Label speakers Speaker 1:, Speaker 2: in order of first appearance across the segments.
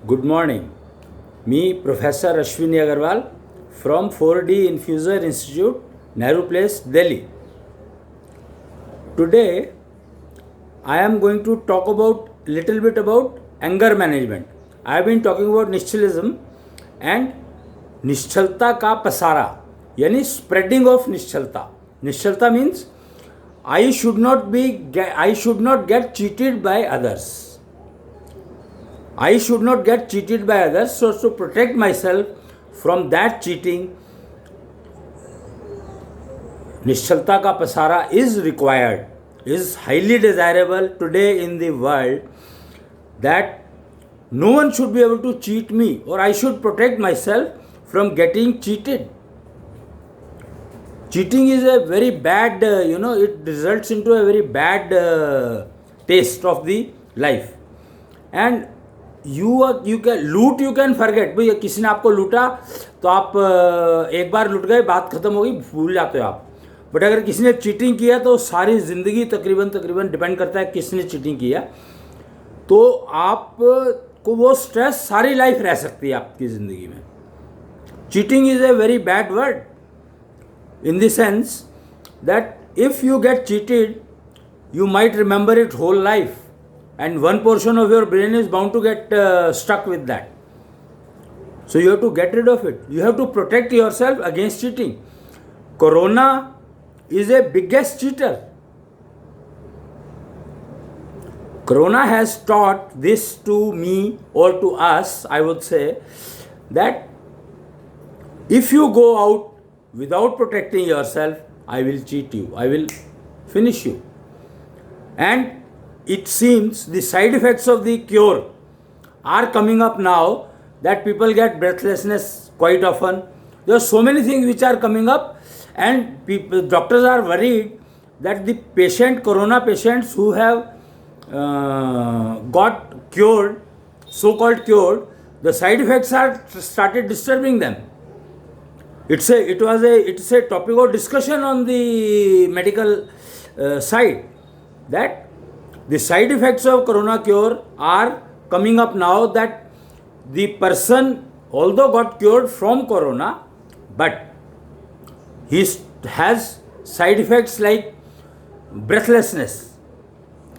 Speaker 1: Good morning. Me, Professor Ashwini Agarwal from 4D Infuser Institute, Nehru Place, Delhi. Today, I am going to talk about little bit about anger management. I have been talking about nischalism and निश्चलता का पसारा यानी spreading of निश्चलता. निश्चलता means I should not get cheated by others. I should not get cheated by others, so to protect myself from that cheating, निश्चलता का पसारा is required, is highly desirable today in the world, that no one should be able to cheat me, or I should protect myself from getting cheated. Cheating is a very bad, it results into a very bad taste of the life. And you can forget. भाई किसी ने आपको लूटा तो आप एक बार लूट गए, बात खत्म हो गई, भूल जाते हो आप. बट अगर किसी ने चीटिंग किया तो सारी ज़िंदगी तकरीबन डिपेंड करता है किसने चीटिंग किया, तो आप को वो स्ट्रेस सारी लाइफ रह सकती है आपकी ज़िंदगी में. Cheating is a very bad word in the sense that if you get cheated, you might remember it whole life, and one portion of your brain is bound to get stuck with that. So you have to get rid of it. You have to protect yourself against cheating. Corona is a biggest cheater. Corona has taught this to me, or to us, I would say, that if you go out without protecting yourself, I will cheat you, I will finish you. And it seems the side effects of the cure are coming up now, that people get breathlessness quite often. There are so many things which are coming up, and doctors are worried that the corona patients who have got cured, so-called cured, the side effects are started disturbing them. It's a topic of discussion on the medical side, that the side effects of corona cure are coming up now, that the person although got cured from corona, but he has side effects like breathlessness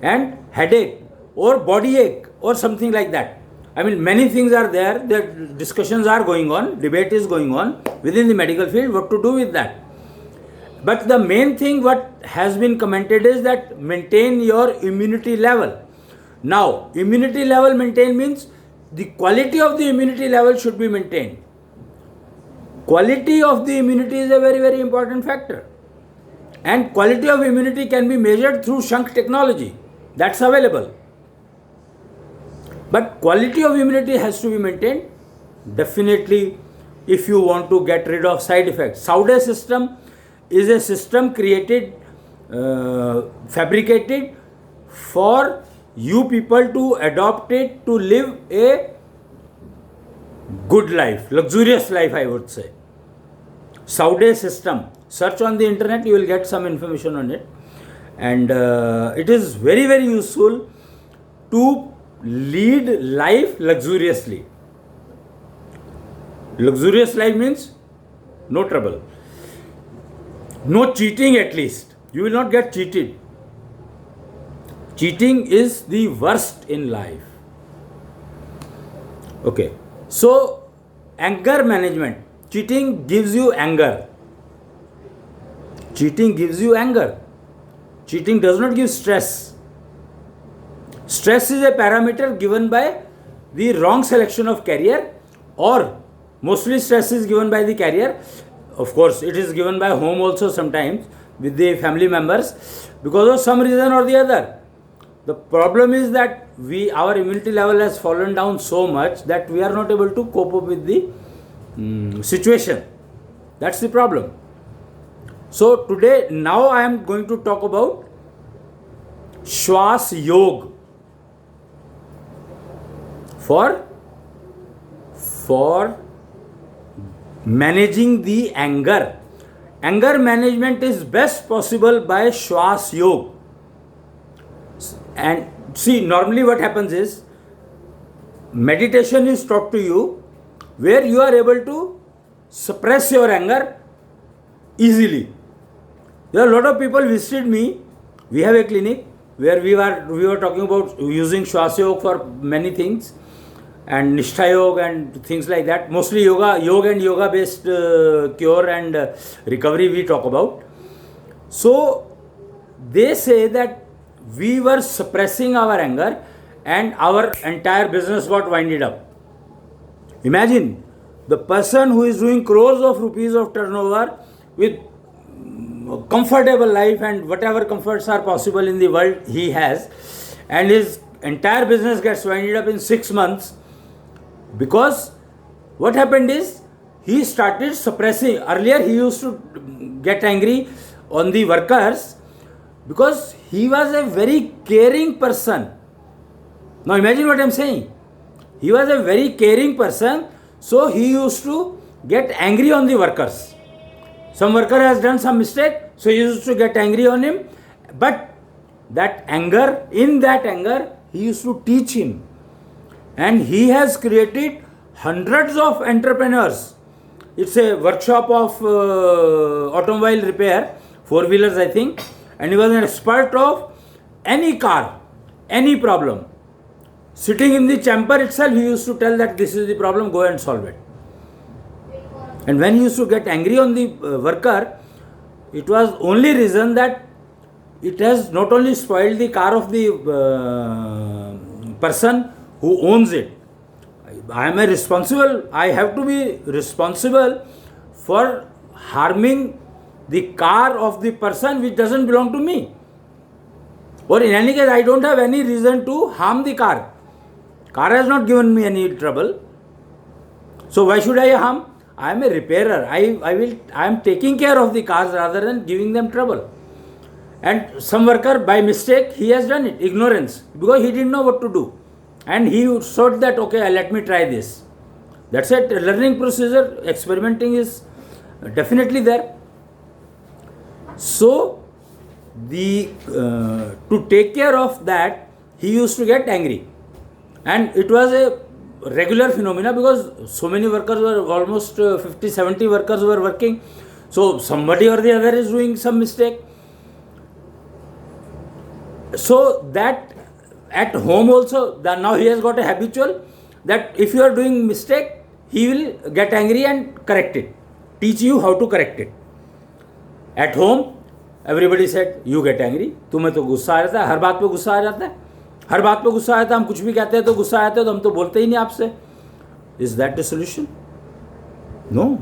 Speaker 1: and headache or body ache or something like that. I mean, many things are there, the discussions are going on, debate is going on within the medical field, what to do with that. But the main thing what has been commented is that maintain your immunity level. Now, immunity level maintain means the quality of the immunity level should be maintained. Quality of the immunity is a very, very important factor. And quality of immunity can be measured through shunt technology. That's available. But quality of immunity has to be maintained. Definitely, if you want to get rid of side effects. Saude system is a system created, fabricated for you people to adopt it, to live a good life, luxurious life, I would say. Saude system. Search on the internet, you will get some information on it. And it is very, very useful to lead life luxuriously. Luxurious life means no trouble, no cheating at least. You will not get cheated. Cheating is the worst in life. Okay, so anger management. Cheating gives you anger. Cheating gives you anger. Cheating does not give stress. Stress is a parameter given by the wrong selection of carrier, or mostly stress is given by the carrier. Of course, it is given by home also sometimes with the family members because of some reason or the other. The problem is that our immunity level has fallen down so much that we are not able to cope up with the situation. That's the problem. So now I am going to talk about Shwas Yoga for managing the anger. Anger management is best possible by Shwas Yoga. And see, normally what happens is meditation is taught to you where you are able to suppress your anger easily. There are a lot of people visited me. We have a clinic where we were talking about using Shwasa Yoga for many things, and Nishtha Yoga and things like that. Mostly yoga and yoga based cure and recovery we talk about. So they say that we were suppressing our anger and our entire business got winded up. Imagine the person who is doing crores of rupees of turnover with comfortable life and whatever comforts are possible in the world he has, and his entire business gets winded up in 6 months because what happened is he started suppressing. Earlier he used to get angry on the workers because he was a very caring person. Now imagine what I am saying. He was a very caring person, so he used to get angry on the workers. Some worker has done some mistake, so he used to get angry on him. But that anger, he used to teach him. And he has created hundreds of entrepreneurs. It's a workshop of automobile repair, 4-wheelers I think. And he was an expert of any car, any problem. Sitting in the chamber itself, he used to tell that this is the problem, go and solve it. And when he used to get angry on the worker, it was only reason that it has not only spoiled the car of the person who owns it. I have to be responsible for harming the car of the person which doesn't belong to me. Or in any case, I don't have any reason to harm the car. Car has not given me any trouble. So why should I harm? I am a repairer. I am taking care of the cars rather than giving them trouble. And some worker by mistake he has done it, ignorance, because he didn't know what to do. And he thought that okay, let me try this. That's it. Learning procedure, experimenting is definitely there. So to take care of that, he used to get angry. And it was a regular phenomena because so many workers were, almost 50-70 workers were working. So somebody or the other is doing some mistake. So that at home also, now he has got a habitual that if you are doing mistake, he will get angry and correct it, teach you how to correct it. At home, everybody said, you get angry, तुम्हें तो गुस्सा आ जाता है, हर बात पे गुस्सा आ जाता है, हर बात पे गुस्सा आता है, हम कुछ भी कहते हैं तो गुस्सा आता है, तो हम तो बोलते ही नहीं आपसे. Is that the solution? No.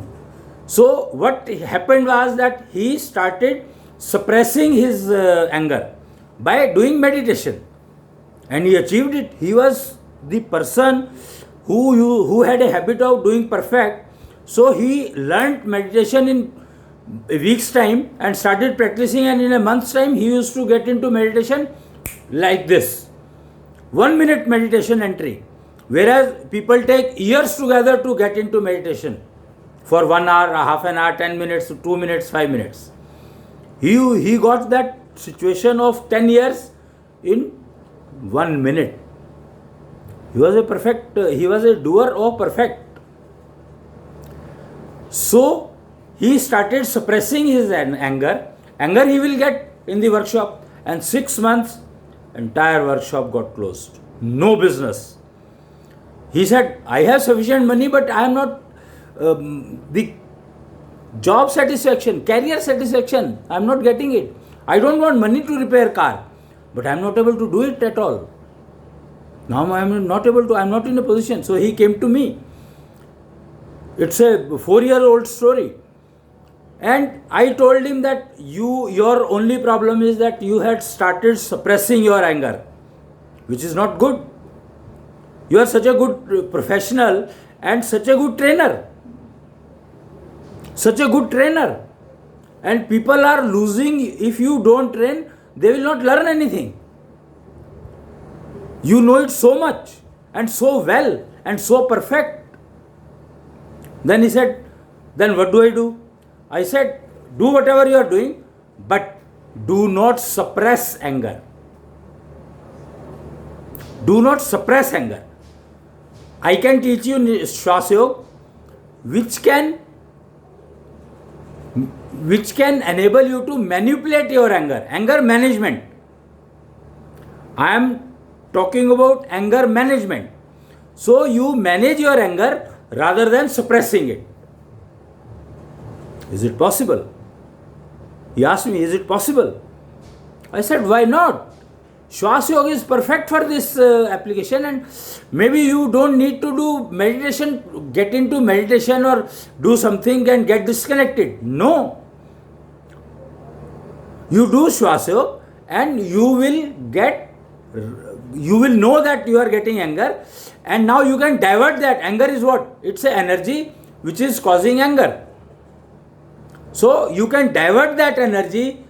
Speaker 1: So what happened was that he started suppressing his anger by doing meditation, and he achieved it. He was the person who had a habit of doing perfect. So he learnt meditation in a week's time and started practicing, and in a month's time he used to get into meditation like this. 1 minute meditation entry, whereas people take years together to get into meditation for 1 hour, half an hour, 10 minutes, 2 minutes, 5 minutes. He got that situation of 10 years in 1 minute. He was a doer of perfect. So he started suppressing his anger. Anger he will get in the workshop, and 6 months, entire workshop got closed. No business. He said, I have sufficient money, but I am not the job satisfaction, career satisfaction, I am not getting it. I don't want money to repair car, but I am not able to do it at all. Now I am not able to, I am not in a position. So he came to me. It's a 4-year-old story. And I told him that your only problem is that you had started suppressing your anger, which is not good. You are such a good professional and such a good trainer. Such a good trainer. And people are losing. If you don't train, they will not learn anything. You know it so much and so well and so perfect. Then he said, then what do I do? I said, do whatever you are doing, but do not suppress anger. Do not suppress anger. I can teach you Shwas Yoga, which can enable you to manipulate your anger management. I am talking about anger management. So you manage your anger rather than suppressing it. Is it possible? He asked me, is it possible? I said, why not? Shwas Yoga is perfect for this application, and maybe you don't need to do meditation, get into meditation or do something and get disconnected. No. You do Shwas Yoga and you will know that you are getting anger, and now you can divert that. Anger is what? It's an energy which is causing anger. So you can divert that energy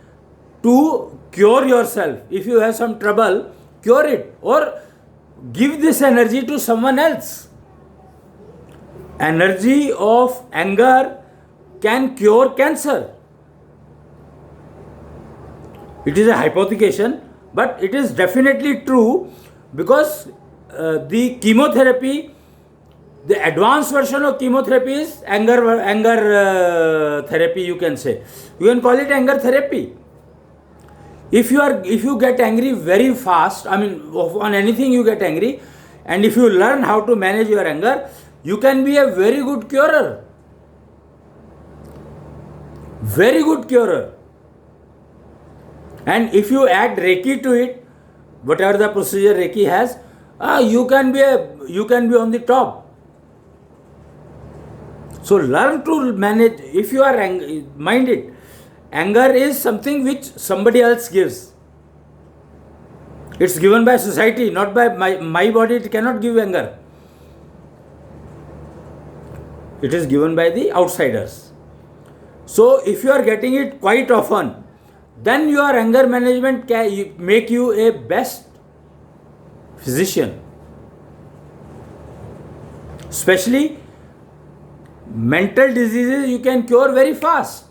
Speaker 1: to cure yourself. If you have some trouble, cure it, or give this energy to someone else. Energy of anger can cure cancer. It is a hypothecation, but it is definitely true, because the chemotherapy, the advanced version of chemotherapy is anger therapy, you can say. You can call it anger therapy. If you get angry very fast, I mean on anything you get angry, and if you learn how to manage your anger, you can be a very good curer. Very good curer. And if you add Reiki to it, whatever the procedure Reiki has, you can be on the top. So learn to manage. If you are mind it, anger is something which somebody else gives. It's given by society, not by my body. It cannot give anger. It is given by the outsiders. So if you are getting it quite often, then your anger management can make you a best physician. Especially mental diseases you can cure very fast.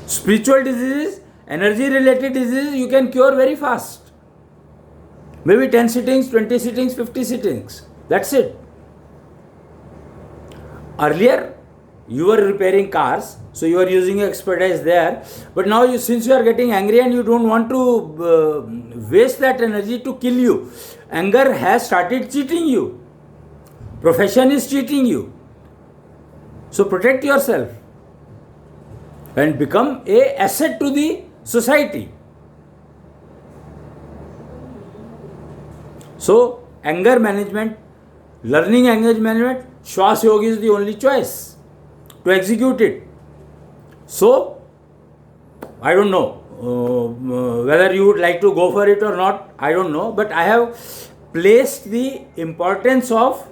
Speaker 1: Spiritual diseases, energy related diseases you can cure very fast. Maybe 10 sittings, 20 sittings, 50 sittings. That's it. Earlier you were repairing cars, so you are using expertise there. But now since you are getting angry and you don't want to waste that energy to kill you, anger has started cheating you. Profession is cheating you. So protect yourself and become an asset to the society. So anger management, learning anger management, Shwas Yoga is the only choice to execute it. So I don't know whether you would like to go for it or not, I don't know, but I have placed the importance of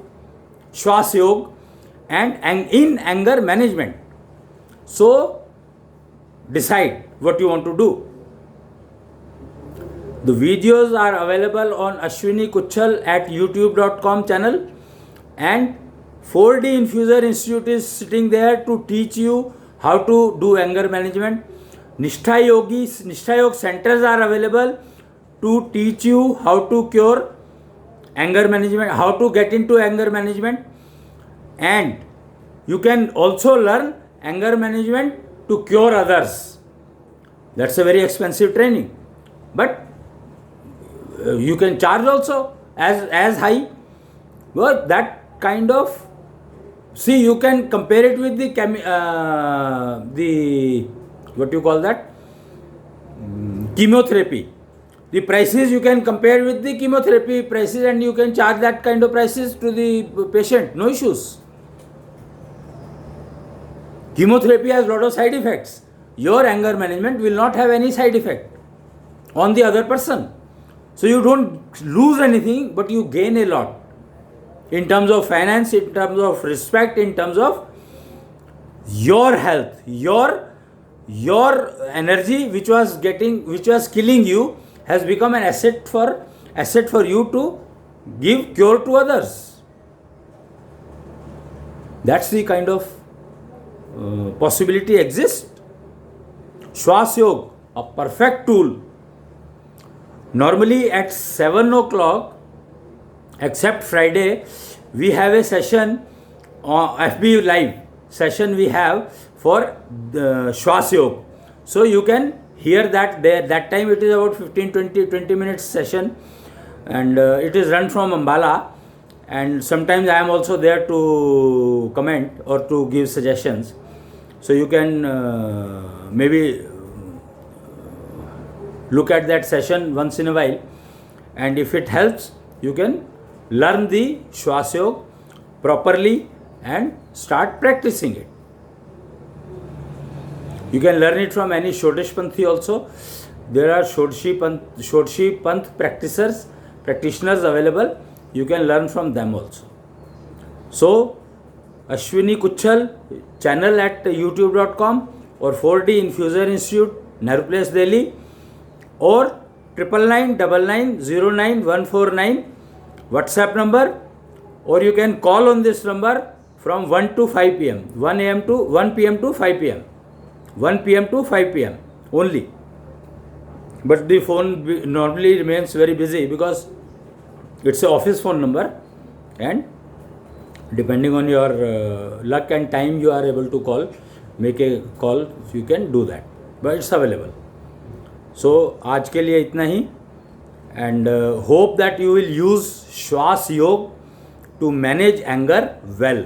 Speaker 1: Shwas Yoga and in anger management. So decide what you want to do. The videos are available on Ashwini Kuchhal at youtube.com channel, and 4D Infuser Institute is sitting there to teach you how to do anger management. Nishtha Yoga centers are available to teach you how to cure anger management, how to get into anger management, and you can also learn anger management to cure others. That's a very expensive training, but you can charge also as high. Well, that kind of, see, you can compare it with the what you call that, chemotherapy. The prices you can compare with the chemotherapy prices, and you can charge that kind of prices to the patient, no issues. Chemotherapy has a lot of side effects. Your anger management will not have any side effect on the other person. So you don't lose anything, but you gain a lot in terms of finance, in terms of respect, in terms of your health, your energy which was killing you has become an asset for you to give cure to others. That's the kind of possibility exists. Shwas Yoga, a perfect tool. Normally at 7 o'clock except Friday, we have a session on FB Live session we have for the Shwas Yoga. So you can hear that there. That time it is about 20 minutes session, and it is run from Ambala. And sometimes I am also there to comment or to give suggestions. So you can maybe look at that session once in a while, and if it helps, you can learn the Shwas Yoga properly and start practicing it. You can learn it from any Shodesh Panthi also. There are Shodeshi Panth practitioners available. You can learn from them also. So, Ashwini Kuchhal channel at youtube.com or 4D Infuser Institute, Nehru Place, Delhi, or 9999099149 WhatsApp number, or you can call on this number from 1 to 5 pm, 1 pm to 5 pm, 1 pm to 5 pm only. But the phone normally remains very busy because it's an office phone number, and depending on your luck and time you are able to call, make a call, you can do that, but it's available. So आज के लिए इतना ही, and hope that you will use Shwas Yoga to manage anger well.